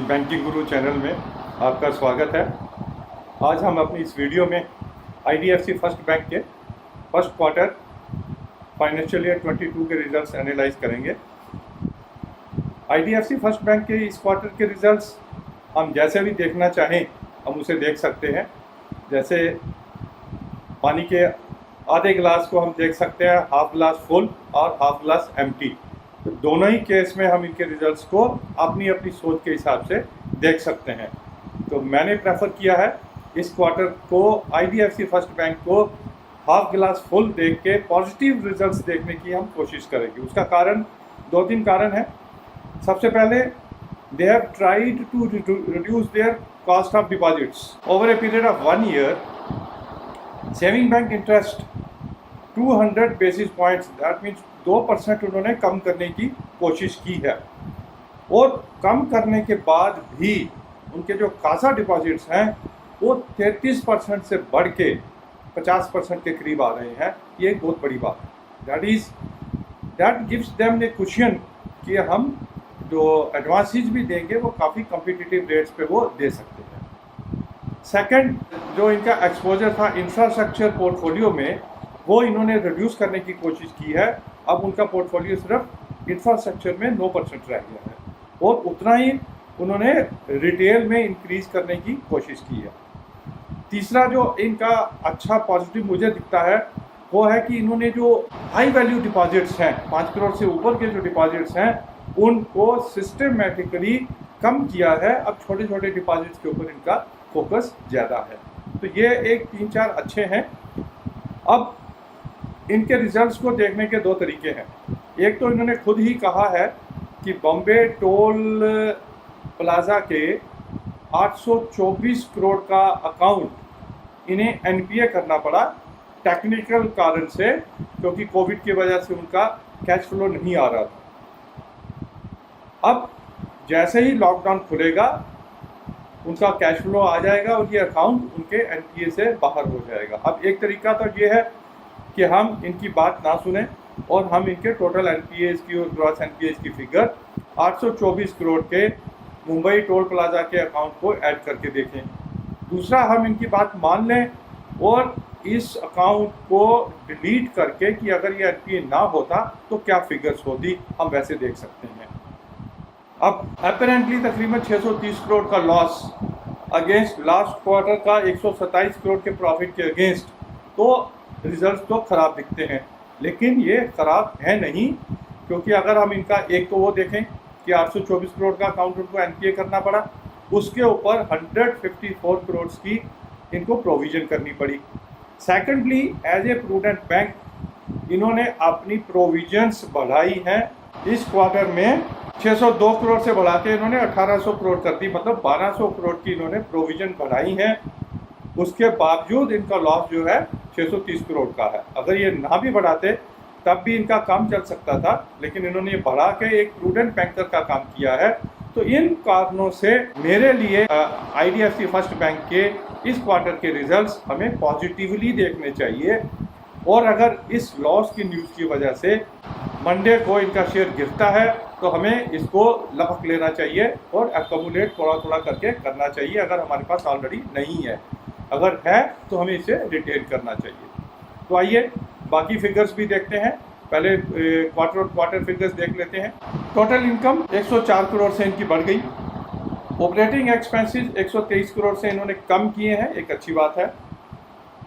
Banking गुरु channel में आपका स्वागत है। आज हम अपनी इस वीडियो में आईडीएफसी फर्स्ट बैंक के फर्स्ट क्वार्टर फाइनेंशियल ईयर 22 के रिजल्ट्स एनालाइज करेंगे। आईडीएफसी फर्स्ट बैंक के इस क्वार्टर के रिजल्ट्स हम जैसे भी देखना चाहें हम उसे देख सकते हैं। जैसे पानी के आधे गिलास को हम देख सकते हैं, हाफ ग्लास फुल और हाफ ग्लास एम्प्टी। तो दोनों ही केस में हम इनके रिजल्ट्स को अपनी अपनी सोच के हिसाब से देख सकते हैं। तो मैंने प्रेफर किया है इस क्वार्टर को आईडीएफसी फर्स्ट बैंक को हाफ गिलास फुल देख के पॉजिटिव रिजल्ट्स देखने की हम कोशिश करेंगे। उसका कारण दो तीन कारण है। सबसे पहले, they have tried to reduce their cost of deposits over a period of 1 year. Saving bank interest 200 basis points, that means 2% उन्होंने कम करने की कोशिश की है। और कम करने के बाद भी उनके जो कासा डिपॉजिट्स हैं वो 33% से बढ़ के 50% के करीब आ रहे हैं। ये एक बहुत बड़ी बात है। That gives them A cushion कि हम जो एडवांसेज भी देंगे वो काफ़ी कॉम्पिटिटिव रेट्स पे वो दे सकते हैं। सेकंड, जो इनका एक्सपोजर था इंफ्रास्ट्रक्चर पोर्टफोलियो में वो इन्होंने रिड्यूस करने की कोशिश की है। अब उनका पोर्टफोलियो सिर्फ इंफ्रास्ट्रक्चर में 9% रह गया है और उतना ही उन्होंने रिटेल में इंक्रीज करने की कोशिश की है। तीसरा जो इनका अच्छा पॉजिटिव मुझे दिखता है वो है कि इन्होंने जो हाई वैल्यू डिपॉजिट्स हैं, 5 करोड़ से ऊपर के जो डिपॉजिट्स हैं उनको सिस्टमेटिकली कम किया है। अब छोटे छोटे डिपॉजिट्स के ऊपर इनका फोकस ज़्यादा है। तो ये एक 3-4 अच्छे हैं। अब इनके रिजल्ट्स को देखने के दो तरीके हैं। एक तो इन्होंने खुद ही कहा है कि बॉम्बे टोल प्लाजा के 824 करोड़ का अकाउंट इन्हें एनपीए करना पड़ा टेक्निकल कारण से, क्योंकि कोविड की वजह से उनका कैश फ्लो नहीं आ रहा था। अब जैसे ही लॉकडाउन खुलेगा उनका कैश फ्लो आ जाएगा और ये अकाउंट उनके एनपीए से बाहर हो जाएगा। अब एक तरीका तो ये है कि हम इनकी बात ना सुने और हम इनके टोटल एनपीएस की और ग्रॉस एनपीएस की फिगर 824 करोड़ के मुंबई टोल प्लाजा के अकाउंट को ऐड करके देखें। दूसरा, हम इनकी बात मान लें और इस अकाउंट को डिलीट करके कि अगर ये एनपीए ना होता तो क्या फिगर्स होती, हम वैसे देख सकते हैं। अब अपेरेंटली तकरीबन 630 करोड़ का लॉस अगेंस्ट लास्ट क्वार्टर का 127 करोड़ के प्रॉफिट के अगेंस्ट, तो रिजल्ट तो ख़राब दिखते हैं। लेकिन ये ख़राब है नहीं, क्योंकि अगर हम इनका एक तो वो देखें कि 824 करोड़ का अकाउंट उनको एनपीए करना पड़ा, उसके ऊपर 154 करोड़ की इनको प्रोविज़न करनी पड़ी। Secondly, as a prudent bank इन्होंने अपनी प्रोविजंस बढ़ाई हैं। इस क्वार्टर में 602 करोड़ से बढ़ा के इन्होंने 1800 करोड़ कर दी, मतलब 1200 करोड़ की इन्होंने प्रोविज़न बढ़ाई है। उसके बावजूद इनका लॉस जो है 630 करोड़ का है। अगर ये ना भी बढ़ाते तब भी इनका काम चल सकता था, लेकिन इन्होंने ये बढ़ा के एक प्रूडेंट बैंकर का काम किया है। तो इन कारणों से मेरे लिए आईडीएफसी फर्स्ट बैंक के इस क्वार्टर के रिजल्ट्स हमें पॉजिटिवली देखने चाहिए। और अगर इस लॉस की न्यूज़ की वजह से मंडे को इनका शेयर गिरता है तो हमें इसको लपक लेना चाहिए और एक्यूमुलेट थोड़ा थोड़ा करके करना चाहिए, अगर हमारे पास ऑलरेडी नहीं है। अगर है तो हमें इसे रिटेन करना चाहिए। तो आइए बाकी फिगर्स भी देखते हैं। पहले क्वार्टर फिगर्स देख लेते हैं। टोटल इनकम 104 करोड़ से इनकी बढ़ गई। ऑपरेटिंग एक्सपेंसेस 123 करोड़ से इन्होंने कम किए हैं, एक अच्छी बात है।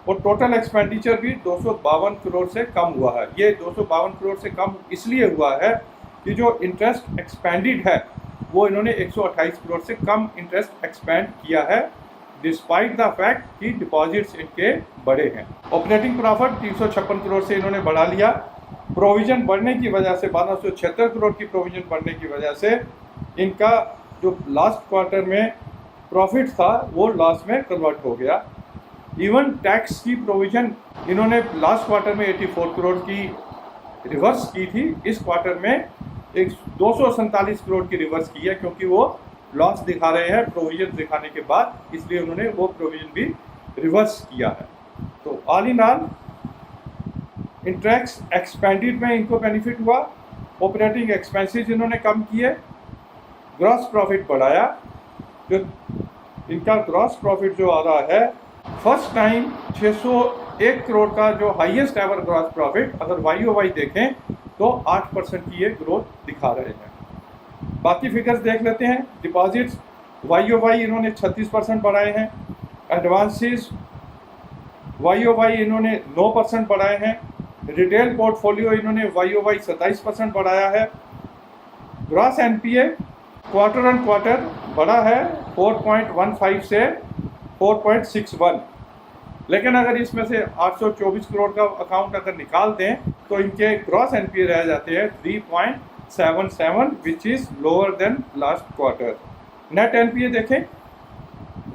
और टोटल एक्सपेंडिचर भी 252 करोड़ से कम हुआ है। ये 252 करोड़ से कम इसलिए हुआ है कि जो इंटरेस्ट एक्सपेंडिड है वो इन्होंने 128 करोड़ से कम इंटरेस्ट एक्सपेंड किया है, डिस्पाइट द फैक्ट कि डिपॉजिट्स इनके बड़े हैं। ऑपरेटिंग प्रॉफिट 356 करोड़ से इन्होंने बढ़ा लिया। प्रोविजन बढ़ने की वजह से 1276 करोड़ की प्रोविजन बढ़ने की वजह से इनका जो लास्ट क्वार्टर में प्रॉफिट था वो लॉस में कन्वर्ट हो गया। इवन टैक्स की प्रोविजन इन्होंने लास्ट क्वार्टर में 84 करोड़ की रिवर्स की थी, इस क्वार्टर में 247 करोड़ की रिवर्स की है, क्योंकि वो लॉस दिखा रहे हैं प्रोविजन दिखाने के बाद, इसलिए उन्होंने वो प्रोविजन भी रिवर्स किया है। तो all in all interest expanded में इनको बेनिफिट हुआ, ऑपरेटिंग एक्सपेंसेस इन्होंने कम किए, ग्रॉस प्रॉफिट बढ़ाया जो इनका ग्रॉस प्रॉफिट जो आ रहा है, फर्स्ट टाइम 601 करोड़ का जो हाईएस्ट एवर ग्रॉस प्रॉफिट अगर YOY देखें तो 8% की ये ग्रोथ दिखा रहे हैं। बाकी फिगर्स देख लेते हैं। डिपॉजिट्स YOY इन्होंने 36% बढ़ाए हैं, एडवांसेस YOY इन्होंने 9% बढ़ाए हैं, रिटेल पोर्टफोलियो इन्होंने YOY 27% बढ़ाया है, gross NPA quarter on quarter बढ़ा है 4.15 से 4.61, लेकिन अगर इसमें से 824 करोड़ का अकाउंट अगर निकाल दें तो इनके ग्रॉस NPA रह जाते हैं 3.77 which is lower than last quarter. Net NPA देखें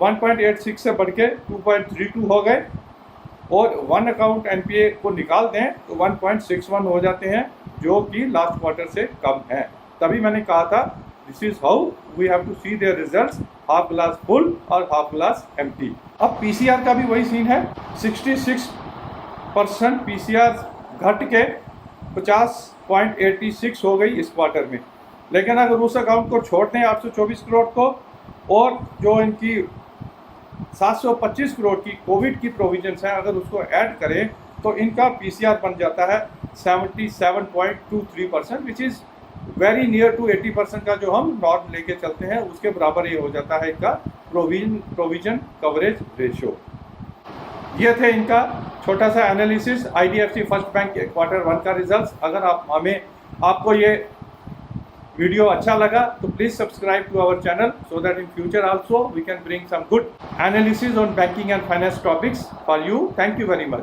1.86 से बढ़ के 2.32 हो गए, और वन अकाउंट NPA को निकाल दें तो 1.61 हो जाते हैं, जो कि लास्ट क्वार्टर से कम है। तभी मैंने कहा था this is how we have to see their results, half glass full और हाफ ग्लास एम्प्टी। अब PCR का भी वही सीन है, 66% PCR घट के 50.86 हो गई इस क्वार्टर में। लेकिन अगर उस अकाउंट को छोड़ दें 824 करोड़ को, और जो इनकी 725 करोड़ की कोविड की प्रोविजंस हैं अगर उसको ऐड करें तो इनका PCR बन जाता है 77.23%, which is very near to 80% का जो हम नॉर्म लेके चलते हैं उसके बराबर ये हो जाता है इनका प्रोविजन कवरेज रेशियो। ये थे इनका छोटा सा एनालिसिस IDFC फर्स्ट बैंक के क्वार्टर 1 का रिजल्ट्स। अगर आपको ये वीडियो अच्छा लगा तो please subscribe to our channel so that in future also we can bring some good analysis on banking and finance topics for you. Thank you very much.